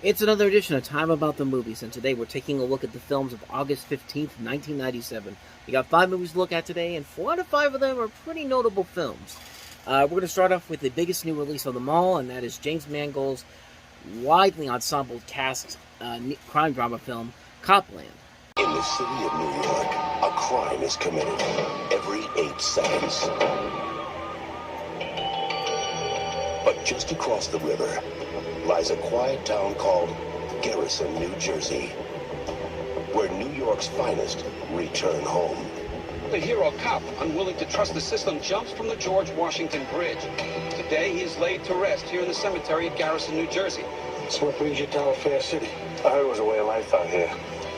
It's another edition of Time About the Movies, and today we're taking a look at the films of August 15th, 1997. We got 5 movies to look at today, and 4 out of 5 of them are pretty notable films. We're going to start off with the biggest new release of them all, and that is James Mangold's widely ensemble cast crime drama film, Copland. In the city of New York, a crime is committed every 8 seconds. But just across the river lies a quiet town called Garrison, New Jersey, where New York's finest return home. The hero cop, unwilling to trust the system, jumps from the George Washington Bridge. Today, he is laid to rest here in the cemetery at Garrison, New Jersey. So what brings you to our fair city? I heard it was a way of life out here.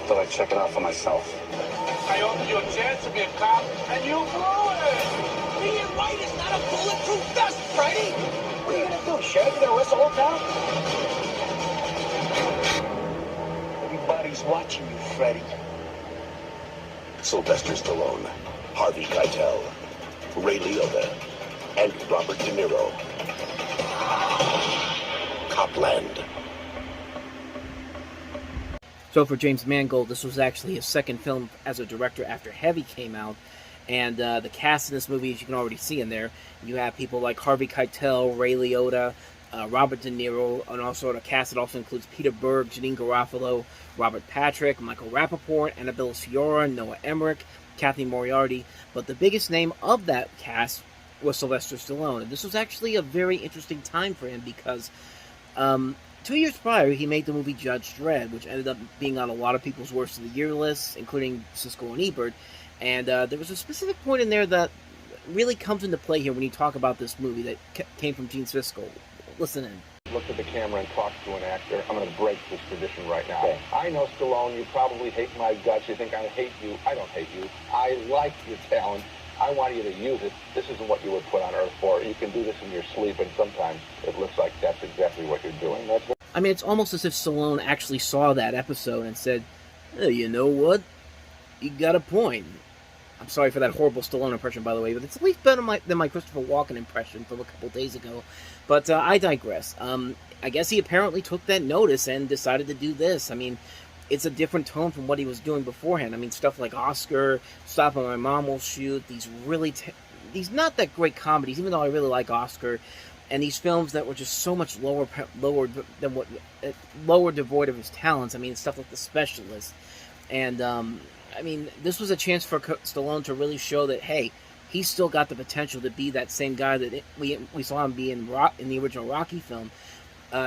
Thought I'd check it out for myself. I offered you a chance to be a cop, and you blew it! Being right is not a bulletproof vest, Freddy! What are you gonna do, Sheriff? You gonna arrest the whole town? Everybody's watching you, Freddy. Sylvester Stallone, Harvey Keitel, Ray Liotta, and Robert De Niro. Copland. So for James Mangold, this was actually his second film as a director after Heavy came out. And the cast in this movie, as you can already see in there, you have people like Harvey Keitel, Ray Liotta, Robert De Niro, and also the cast that also includes Peter Berg, Janine Garofalo, Robert Patrick, Michael Rappaport, Annabelle Sciorra, Noah Emmerich, Kathy Moriarty. But the biggest name of that cast was Sylvester Stallone. And this was actually a very interesting time for him because 2 years prior, he made the movie Judge Dredd, which ended up being on a lot of people's Worst of the Year lists, including Siskel and Ebert. And there was a specific point in there that really comes into play here when you talk about this movie that came from Gene Siskel. Listen in. Look at the camera and talk to an actor. I'm going to break this tradition right now. Okay. I know, Stallone, you probably hate my guts. You think I hate you. I don't hate you. I like your talent. I want you to use it. This isn't what you were put on Earth for. You can do this in your sleep, and sometimes it looks like that's exactly what you're doing. I mean, it's almost as if Stallone actually saw that episode and said, oh, you know what? You got a point. I'm sorry for that horrible Stallone impression, by the way, but it's at least better than my Christopher Walken impression from a couple days ago. But I digress. I guess he apparently took that notice and decided to do this. I mean, it's a different tone from what he was doing beforehand. I mean, stuff like Oscar, Stop When My Mom Will Shoot, these not that great comedies, even though I really like Oscar, and these films that were just so much lower devoid of his talents. I mean, stuff like The Specialist. And, I mean, this was a chance for Stallone to really show that, hey, he's still got the potential to be that same guy that we saw him be in the original Rocky film.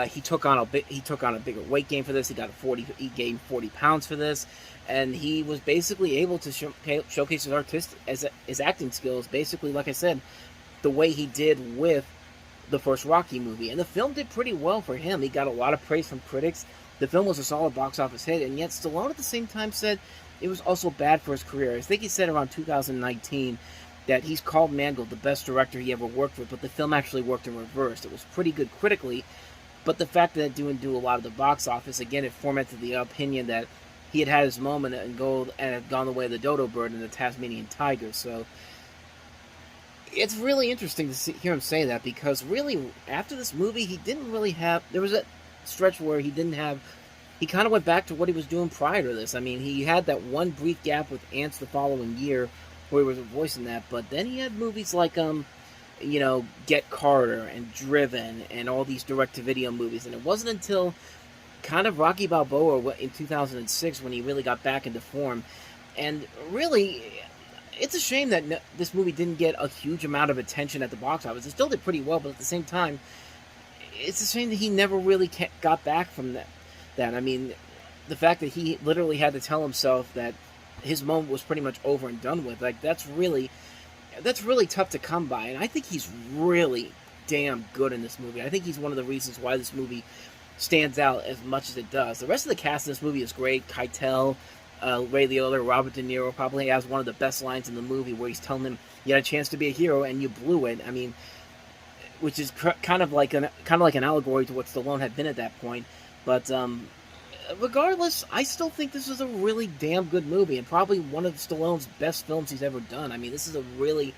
He took on a bigger weight gain for this. He gained 40 pounds for this, and he was basically able to showcase his acting skills. Basically, like I said, the way he did with the first Rocky movie, and the film did pretty well for him. He got a lot of praise from critics. The film was a solid box office hit, and yet Stallone at the same time said it was also bad for his career. I think he said around 2019 that he's called Mangold the best director he ever worked with, but the film actually worked in reverse. It was pretty good critically, but the fact that it didn't do a lot of the box office, again, it fomented the opinion that he had his moment and had gone the way of the dodo bird and the Tasmanian tiger. So it's really interesting to hear him say that, because really, after this movie, he didn't really have... There was a stretch where he kind of went back to what he was doing prior to this. I mean, he had that one brief gap with Ants the following year where he was voicing that, but then he had movies like, Get Carter and Driven and all these direct-to-video movies, and it wasn't until kind of Rocky Balboa in 2006 when he really got back into form. And really, it's a shame that this movie didn't get a huge amount of attention at the box office. It still did pretty well, but at the same time, it's a shame that he never really got back from that. I mean, the fact that he literally had to tell himself that his moment was pretty much over and done with, like, that's really tough to come by. And I think he's really damn good in this movie. I think he's one of the reasons why this movie stands out as much as it does. The rest of the cast in this movie is great. Keitel, Ray Liotta, Robert De Niro probably has one of the best lines in the movie, where he's telling him, you had a chance to be a hero and you blew it. I mean, which is kind of like an allegory to what Stallone had been at that point. But regardless, I still think this is a really damn good movie, and probably one of Stallone's best films he's ever done. I mean, this is a really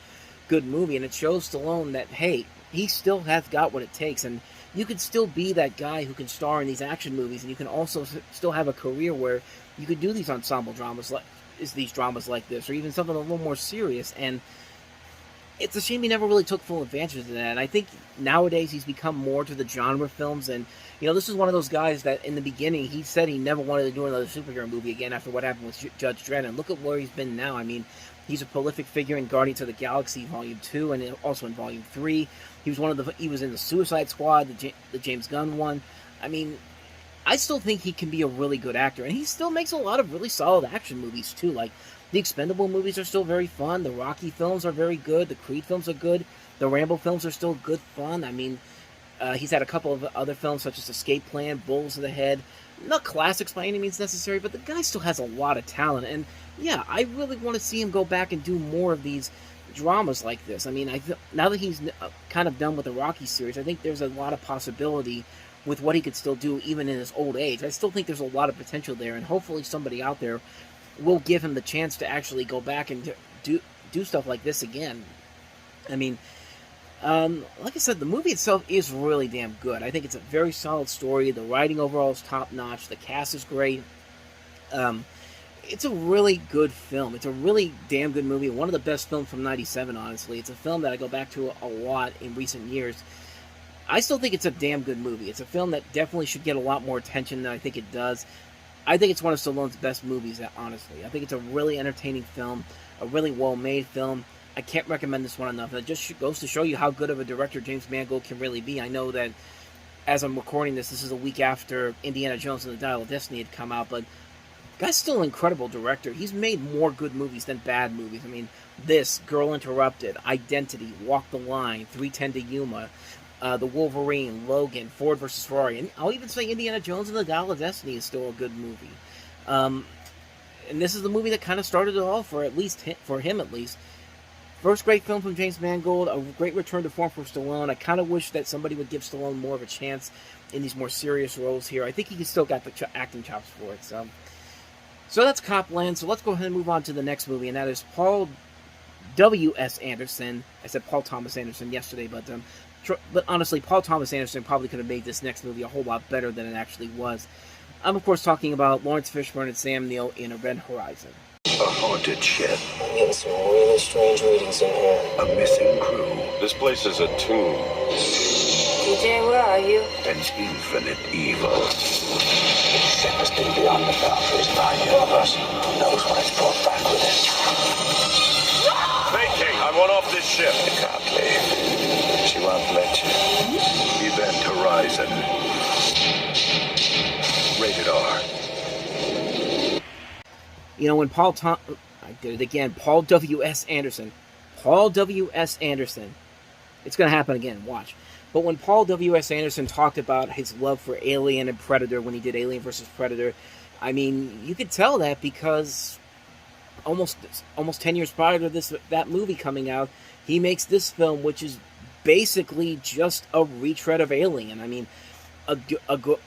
good movie, and it shows Stallone that, hey, he still has got what it takes. And you could still be that guy who can star in these action movies, and you can also still have a career where you could do these ensemble dramas like this, or even something a little more serious. And it's a shame he never really took full advantage of that. And I think nowadays he's become more to the genre films. And, this is one of those guys that in the beginning he said he never wanted to do another superhero movie again after what happened with Judge Dredd. And look at where he's been now. I mean, he's a prolific figure in Guardians of the Galaxy Volume 2 and also in Volume 3. He was in the Suicide Squad, the James Gunn one. I mean, I still think he can be a really good actor. And he still makes a lot of really solid action movies, too. Like, the Expendable movies are still very fun. The Rocky films are very good. The Creed films are good. The Rambo films are still good fun. I mean, he's had a couple of other films such as Escape Plan, Bulls to the Head. Not classics by any means necessary, but the guy still has a lot of talent. And yeah, I really want to see him go back and do more of these dramas like this. I mean, now that he's kind of done with the Rocky series, I think there's a lot of possibility with what he could still do even in his old age. I still think there's a lot of potential there, and hopefully somebody out there will give him the chance to actually go back and do stuff like this again. I mean, like I said, the movie itself is really damn good. I think it's a very solid story. The writing overall is top-notch. The cast is great. It's a really good film. It's a really damn good movie. One of the best films from '97, honestly. It's a film that I go back to a lot in recent years. I still think it's a damn good movie. It's a film that definitely should get a lot more attention than I think it does. I think it's one of Stallone's best movies, honestly. I think it's a really entertaining film, a really well-made film. I can't recommend this one enough. It just goes to show you how good of a director James Mangold can really be. I know that as I'm recording this is a week after Indiana Jones and the Dial of Destiny had come out, but the guy's still an incredible director. He's made more good movies than bad movies. I mean, this, Girl Interrupted, Identity, Walk the Line, 3:10 to Yuma, The Wolverine, Logan, Ford vs. Ferrari, and I'll even say Indiana Jones and the Dial of Destiny is still a good movie. And this is the movie that kind of started it all for him at least. First great film from James Mangold, a great return to form for Stallone. I kind of wish that somebody would give Stallone more of a chance in these more serious roles here. I think he still got the acting chops for it. So that's Copland. So let's go ahead and move on to the next movie, and that is Paul W.S. Anderson. I said Paul Thomas Anderson yesterday, but honestly, Paul Thomas Anderson probably could have made this next movie a whole lot better than it actually was. I'm, of course, talking about Lawrence Fishburne and Sam Neill in Event Horizon. A haunted ship. I'm getting some really strange readings in here. A missing crew. This place is a tomb. DJ, where are you? And infinite evil. Sickness thing beyond the boundaries of our universe. Who knows what it's brought back with it? Vacate! I want off this ship. You can't leave. She won't let you. Event Horizon. Rated R. When I did it again, Paul W.S. Anderson. Paul W.S. Anderson. It's going to happen again, watch. But when Paul W.S. Anderson talked about his love for Alien and Predator when he did Alien vs. Predator, I mean, you could tell that because almost 10 years prior to that movie coming out, he makes this film, which is basically just a retread of Alien. I mean,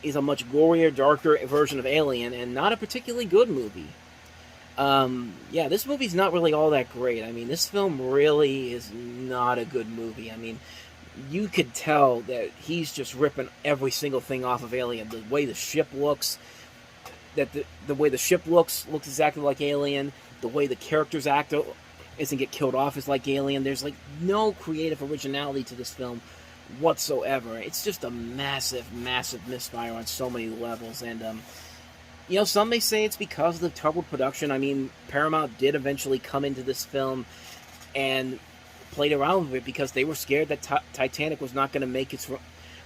is a much gorier, darker version of Alien, and not a particularly good movie. This movie's not really all that great. I mean, this film really is not a good movie. I mean, you could tell that he's just ripping every single thing off of Alien. The way the ship looks, the way the ship looks exactly like Alien. The way the characters act isn't get killed off is like Alien. There's like no creative originality to this film whatsoever. It's just a massive, massive misfire on so many levels. And some may say it's because of the troubled production. I mean, Paramount did eventually come into this film and played around with it because they were scared that Titanic was not going to make its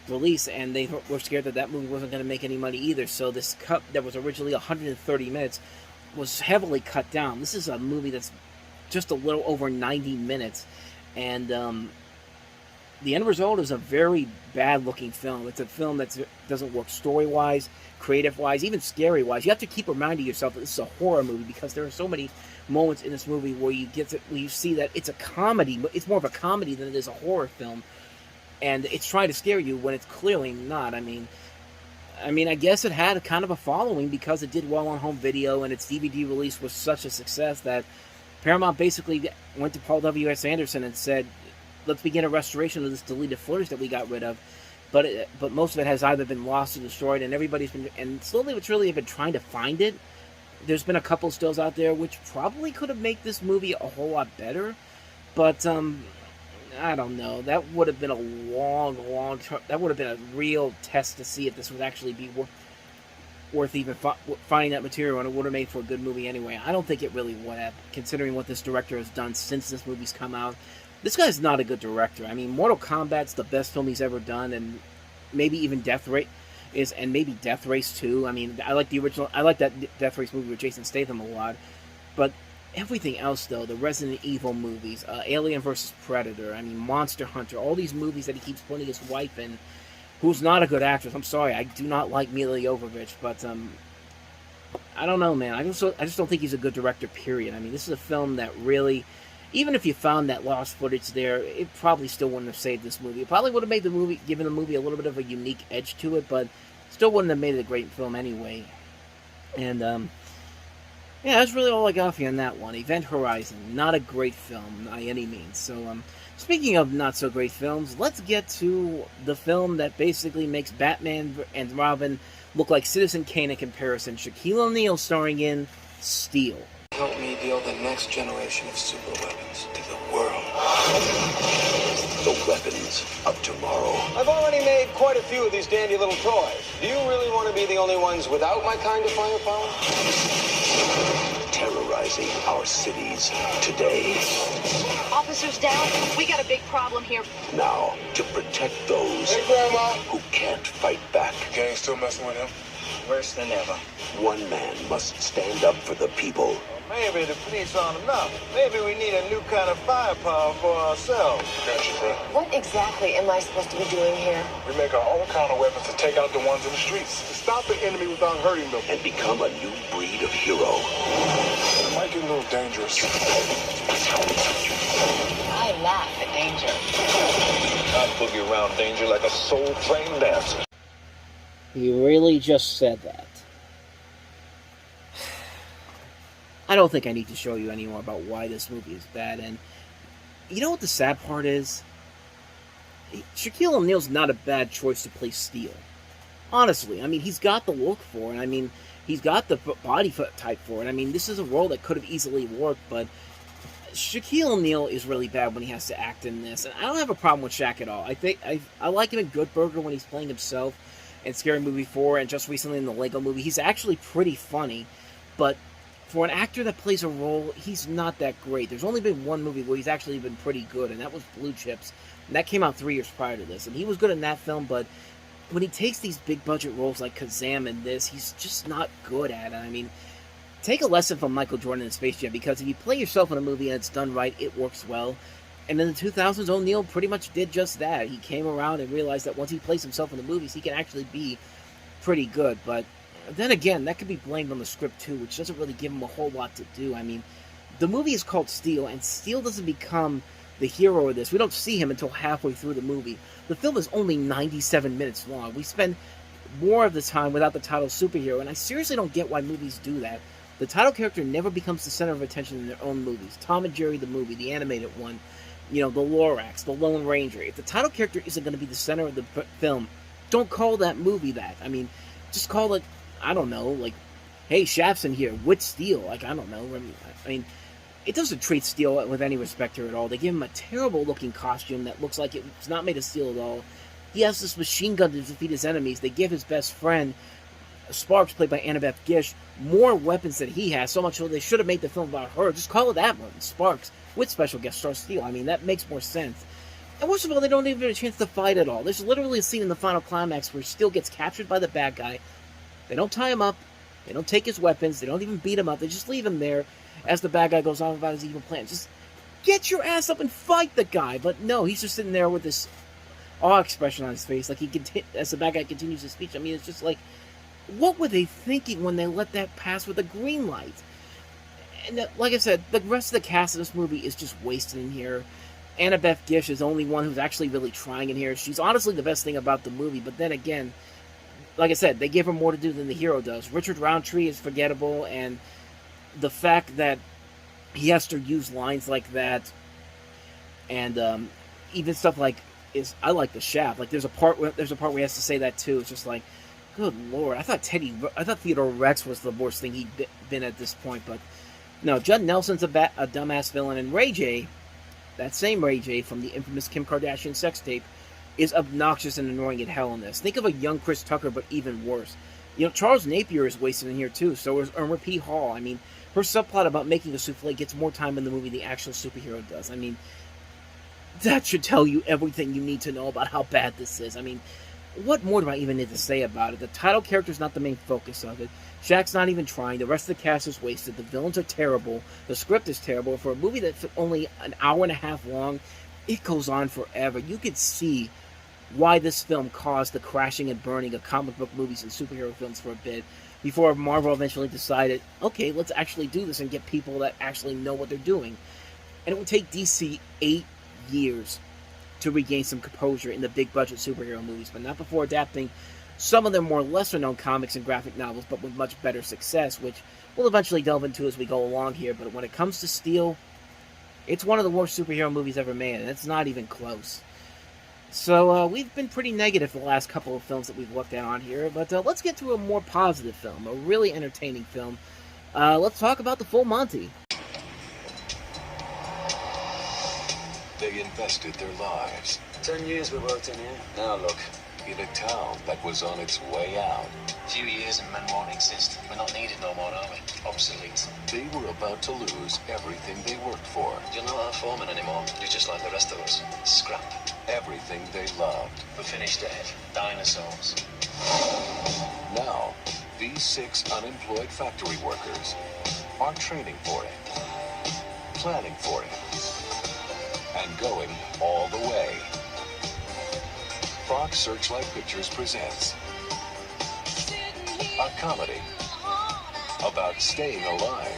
release, and they were scared that movie wasn't going to make any money either. So this cut that was originally 130 minutes was heavily cut down. This is a movie that's just a little over 90 minutes, and the end result is a very bad-looking film. It's a film that doesn't work story-wise, creative-wise, even scary-wise. You have to keep reminding yourself that this is a horror movie because there are so many moments in this movie where you see that it's a comedy. It's more of a comedy than it is a horror film, and it's trying to scare you when it's clearly not. I mean, I guess it had kind of a following because it did well on home video, and its DVD release was such a success that Paramount basically went to Paul W.S. Anderson and said, let's begin a restoration of this deleted footage that we got rid of. but most of it has either been lost or destroyed, and everybody's been, and slowly but surely have been trying to find it. There's been a couple stills out there which probably could have made this movie a whole lot better, but I don't know. That would have been a long that would have been a real test to see if this would actually be worth even finding that material, and it would have made for a good movie anyway. I don't think it really would have, considering what this director has done since this movie's come out. This guy's not a good director. I mean, Mortal Kombat's the best film he's ever done, and maybe even Death Race is, and maybe Death Race 2. I mean, I like the original. I like that Death Race movie with Jason Statham a lot, but everything else, though, the Resident Evil movies, Alien vs. Predator, I mean, Monster Hunter, all these movies that he keeps putting his wife in, who's not a good actress. I'm sorry, I do not like Mila Jovovich, but I don't know, man. I just don't think he's a good director, period. I mean, this is a film that really, even if you found that lost footage there, it probably still wouldn't have saved this movie. It probably would have made the movie, given the movie a little bit of a unique edge to it, but still wouldn't have made it a great film anyway. And, yeah, that's really all I got for you on that one. Event Horizon, not a great film by any means. So, speaking of not so great films, let's get to the film that basically makes Batman and Robin look like Citizen Kane in comparison. Shaquille O'Neal starring in Steel. Help me deal the next generation of super weapons to the world. The weapons of tomorrow. I've already made quite a few of these dandy little toys. Do you really want to be the only ones without my kind of firepower? Terrorizing our cities today. Officers down. We got a big problem here. Now, to protect those who can't fight back. Gang still messing with him? Worse than ever. One man must stand up for the people. Maybe the police aren't enough. Maybe we need a new kind of firepower for ourselves. Gotcha, bro. What exactly am I supposed to be doing here? We make our own counter weapons to take out the ones in the streets. To stop the enemy without hurting them. And become a new breed of hero. It might get a little dangerous. I laugh at danger. I boogie around danger like a soul-trained dancer. He really just said that. I don't think I need to show you any more about why this movie is bad, and you know what the sad part is? Shaquille O'Neal's not a bad choice to play Steel. Honestly, I mean, he's got the look for it. I mean, he's got the body type for it. I mean, this is a role that could have easily worked, but Shaquille O'Neal is really bad when he has to act in this, and I don't have a problem with Shaq at all. I think I like him in Good Burger when he's playing himself, in Scary Movie 4, and just recently in the Lego Movie. He's actually pretty funny, but for an actor that plays a role, he's not that great. There's only been one movie where he's actually been pretty good, and that was Blue Chips. And that came out 3 years prior to this, and he was good in that film, but when he takes these big-budget roles like Kazam in this, he's just not good at it. I mean, take a lesson from Michael Jordan in Space Jam, because if you play yourself in a movie and it's done right, it works well. And in the 2000s, O'Neal pretty much did just that. He came around and realized that once he plays himself in the movies, he can actually be pretty good, but then again, that could be blamed on the script too, which doesn't really give him a whole lot to do. I mean, the movie is called Steel, and Steel doesn't become the hero of this. We don't see him until halfway through the movie. The film is only 97 minutes long. We spend more of the time without the title superhero, and I seriously don't get why movies do that. The title character never becomes the center of attention in their own movies. Tom and Jerry the movie, the animated one, you know, the Lorax, the Lone Ranger. If the title character isn't going to be the center of the film, don't call that movie that. I mean, just call it, I don't know, like, hey, Shaft's in here with Steel. Like, I don't know. I mean, it doesn't treat Steel with any respect here at all. They give him a terrible-looking costume that looks like it's not made of steel at all. He has this machine gun to defeat his enemies. They give his best friend, Sparks, played by Annabeth Gish, more weapons than he has, so much so they should have made the film about her. Just call it that one, Sparks, with special guest star Steel. I mean, that makes more sense. And worst of all, they don't even get a chance to fight at all. There's literally a scene in the final climax where Steel gets captured by the bad guy. They don't tie him up. They don't take his weapons. They don't even beat him up. They just leave him there as the bad guy goes on about his evil plan. Just get your ass up and fight the guy. But no, he's just sitting there with this awe expression on his face, like as the bad guy continues his speech. I mean, it's just like, what were they thinking when they let that pass with a green light? And like I said, the rest of the cast of this movie is just wasted in here. Annabeth Gish is the only one who's actually really trying in here. She's honestly the best thing about the movie, but then again, like I said, they give her more to do than the hero does. Richard Roundtree is forgettable, and the fact that he has to use lines like that, and even stuff like I like the Shaft. Like there's a part where he has to say that too. It's just like, good lord, I thought Theodore Rex was the worst thing he'd been at this point, but no, Judd Nelson's a dumbass villain, and Ray J, that same Ray J from the infamous Kim Kardashian sex tape, is obnoxious and annoying at hell in this. Think of a young Chris Tucker, but even worse. You know, Charles Napier is wasted in here too, so is Irma P. Hall. I mean, her subplot about making a souffle gets more time in the movie than the actual superhero does. I mean, that should tell you everything you need to know about how bad this is. I mean, what more do I even need to say about it? The title character is not the main focus of it. Shaq's not even trying. The rest of the cast is wasted. The villains are terrible. The script is terrible. For a movie that's only an hour and a half long, it goes on forever. You could see why this film caused the crashing and burning of comic book movies and superhero films for a bit, before Marvel eventually decided, okay, let's actually do this and get people that actually know what they're doing. And it would take DC 8 years to regain some composure in the big budget superhero movies, but not before adapting some of their more lesser known comics and graphic novels, but with much better success, which we'll eventually delve into as we go along here. But when it comes to Steel, it's one of the worst superhero movies ever made, and it's not even close. So we've been pretty negative the last couple of films that we've looked at on here, but let's get to a more positive film, a really entertaining film. Let's talk about The Full Monty. They invested their lives 10 years we worked in here. Now look. in a town that was on its way out. A few years and men won't exist. We're not needed no more, are we? Obsolete. They were about to lose everything they worked for. You're not our foreman anymore. You're just like the rest of us. Scrap. Everything they loved. We're finished dead. Dinosaurs. Now, these 6 unemployed factory workers are training for it, planning for it, and going all the way. Fox Searchlight Pictures presents a comedy about staying alive,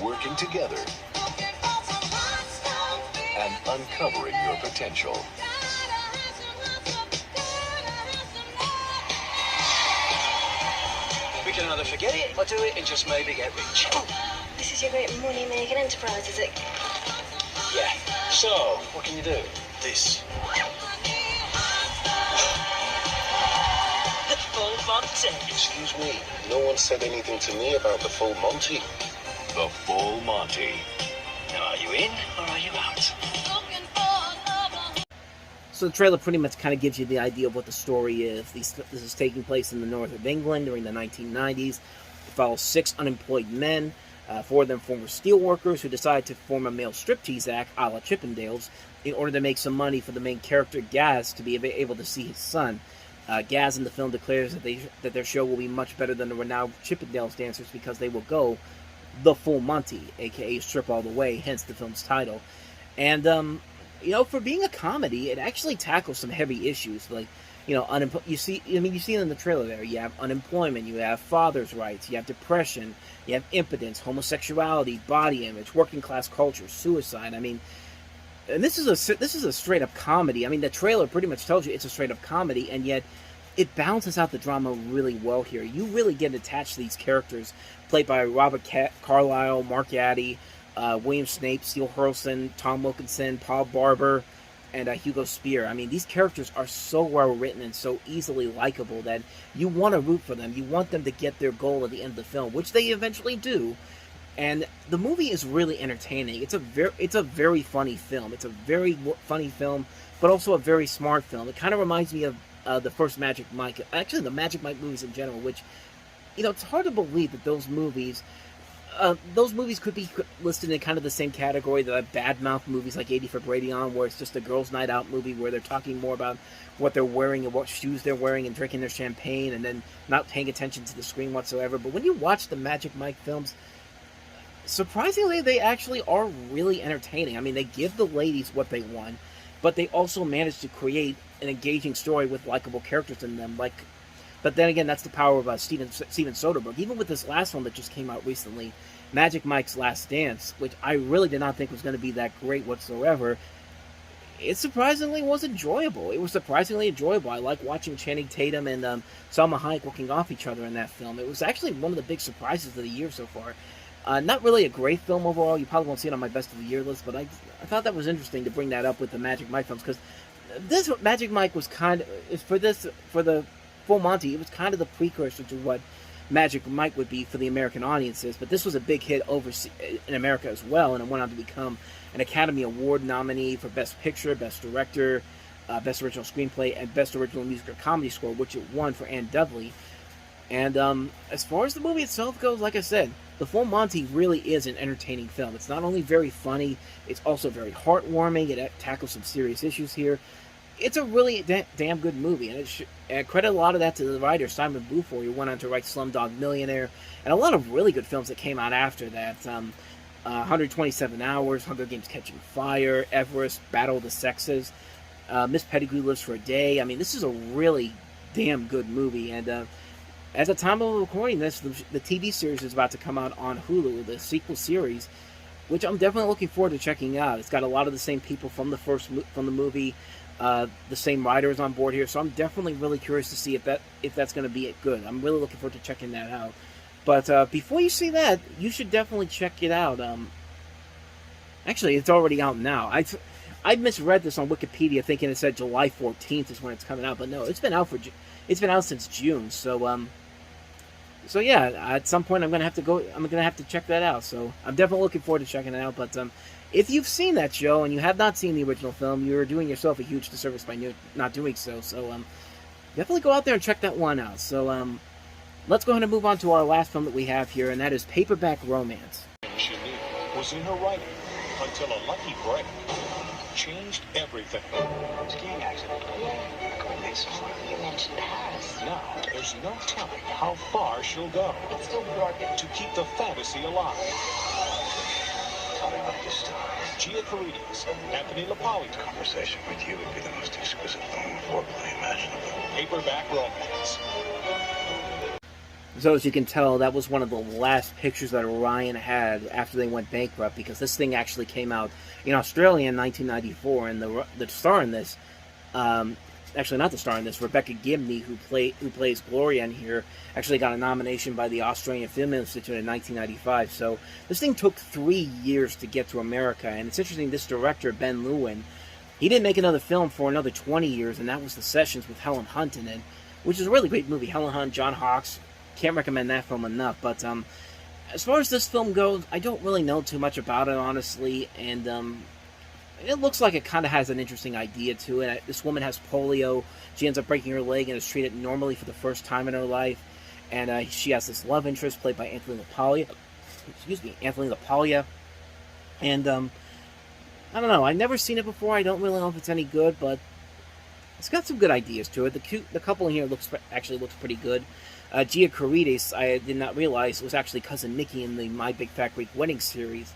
working together, and uncovering your potential. We can either forget it or do it and just maybe get rich. This is your great money-making enterprise, is it? Yeah. So, what can you do? This. The Full Monty. Excuse me, no one said anything to me about the Full Monty. The Full Monty. Now, are you in or are you out? So the trailer pretty much kind of gives you the idea of what the story is. This is taking place in the north of England during the 1990s. It follows 6 unemployed men, 4 of them former steelworkers who decide to form a male striptease act a la Chippendales in order to make some money for the main character, Gaz, to be able to see his son. Gaz in the film declares that their show will be much better than the renowned Chippendales dancers because they will go the Full Monty, aka strip all the way, hence the film's title. And you know, for being a comedy, it actually tackles some heavy issues, like, you know, you see it in the trailer there. You have unemployment, you have fathers' rights, you have depression, you have impotence, homosexuality, body image, working class culture, suicide. I mean, and this is a straight up comedy. I mean, the trailer pretty much tells you it's a straight up comedy, and yet it balances out the drama really well here. You really get attached to these characters, played by Robert Carlyle, Mark Addy, William Snape, Steel Hurlson, Tom Wilkinson, Paul Barber, and Hugo Spear. I mean, these characters are so well written and so easily likable that you want to root for them. You want them to get their goal at the end of the film, which they eventually do. And the movie is really entertaining. It's a very funny film. It's a very funny film, but also a very smart film. It kind of reminds me of the first Magic Mike, actually the Magic Mike movies in general, which, you know, it's hard to believe that those movies could be listed in kind of the same category that bad mouth movies like 80 for Brady On, where it's just a girls' night out movie where they're talking more about what they're wearing and what shoes they're wearing and drinking their champagne and then not paying attention to the screen whatsoever. But when you watch the Magic Mike films, surprisingly, they actually are really entertaining. I mean, they give the ladies what they want, but they also manage to create an engaging story with likable characters in them. But then again, that's the power of Steven Soderbergh. Even with this last one that just came out recently, Magic Mike's Last Dance, which I really did not think was going to be that great whatsoever, it surprisingly was enjoyable. It was surprisingly enjoyable. I like watching Channing Tatum and Salma Hayek looking off each other in that film. It was actually one of the big surprises of the year so far. Not really a great film overall. You probably won't see it on my best of the year list, but I thought that was interesting to bring that up with the Magic Mike films, because this Magic Mike was kind of, for the Full Monty, it was kind of the precursor to what Magic Mike would be for the American audiences, but this was a big hit in America as well, and it went on to become an Academy Award nominee for Best Picture, Best Director, Best Original Screenplay, and Best Original Music or Comedy Score, which it won for Anne Dudley. And as far as the movie itself goes, like I said, The Full Monty really is an entertaining film. It's not only very funny, it's also very heartwarming. It tackles some serious issues here. It's a really damn good movie, and I credit a lot of that to the writer, Simon Buford, who went on to write Slumdog Millionaire, and a lot of really good films that came out after that. 127 Hours, Hunger Games Catching Fire, Everest, Battle of the Sexes, Miss Pettigrew Lives for a Day. I mean, this is a really damn good movie, and at the time of recording this, the TV series is about to come out on Hulu, the sequel series, which I'm definitely looking forward to checking out. It's got a lot of the same people from the movie, the same writers on board here, so I'm definitely really curious to see if that's going to be good. I'm really looking forward to checking that out. But before you see that, you should definitely check it out. Actually, it's already out now. I misread this on Wikipedia, thinking it said July 14th is when it's coming out, but no, it's been out since June. So yeah, at some point I'm gonna have to check that out. So I'm definitely looking forward to checking it out. But if you've seen that show and you have not seen the original film, you're doing yourself a huge disservice by not doing so. So definitely go out there and check that one out. So let's go ahead and move on to our last film that we have here, and that is Paperback Romance. She knew was in her writing until a lucky break changed everything. Skiing accident. You mentioned Paris. Now, there's no telling how far she'll go It's still broken. to keep the fantasy alive. Tell me about your story. Gia Carides, Anthony LaPaglia. Conversation with you would be the most exquisite form of foreplay imaginable. Paperback Romance. So as you can tell, that was one of the last pictures that Orion had after they went bankrupt, because this thing actually came out in Australia in 1994, and the star in this, actually not the star in this, Rebecca Gibney, who plays Gloria in here, actually got a nomination by the Australian Film Institute in 1995. So this thing took 3 years to get to America, and it's interesting, this director, Ben Lewin, he didn't make another film for another 20 years, and that was The Sessions with Helen Hunt in it, which is a really great movie. Helen Hunt, John Hawkes, can't recommend that film enough. But as far as this film goes, I don't really know too much about it, honestly, and it looks like it kind of has an interesting idea to it. This woman has polio. She ends up breaking her leg and is treated normally for the first time in her life, and she has this love interest played by Anthony LaPaglia. Anthony LaPaglia, and I don't know. I've never seen it before. I don't really know if it's any good, but it's got some good ideas to it. The couple in here actually looks pretty good. Gia Carides, I did not realize, was actually Cousin Nikki in the My Big Fat Greek Wedding series.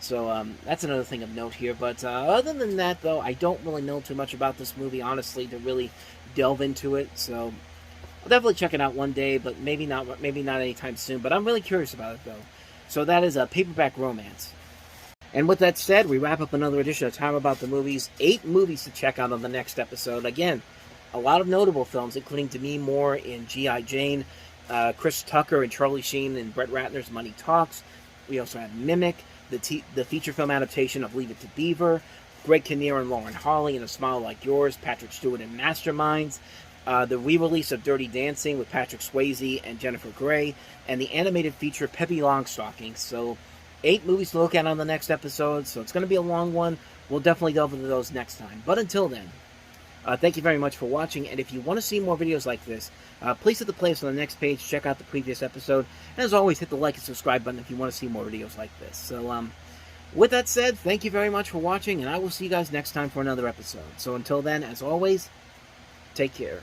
So that's another thing of note here. But other than that, though, I don't really know too much about this movie, honestly, to really delve into it. So I'll definitely check it out one day, but maybe not anytime soon. But I'm really curious about it, though. So that is a Paperback Romance. And with that said, we wrap up another edition of Time About the Movies. 8 movies to check out on the next episode. Again, a lot of notable films, including Demi Moore in G.I. Jane, Chris Tucker and Charlie Sheen in Brett Ratner's Money Talks. We also have Mimic, the feature film adaptation of Leave It to Beaver, Greg Kinnear and Lauren Harley in A Smile Like Yours, Patrick Stewart in Masterminds, the re-release of Dirty Dancing with Patrick Swayze and Jennifer Grey, and the animated feature Pippi Longstocking. So 8 movies to look at on the next episode, so it's going to be a long one. We'll definitely delve into those next time. But until then, thank you very much for watching, and if you want to see more videos like this, please hit the playlist on the next page, check out the previous episode, and as always, hit the like and subscribe button if you want to see more videos like this. So, with that said, thank you very much for watching, and I will see you guys next time for another episode. So until then, as always, take care.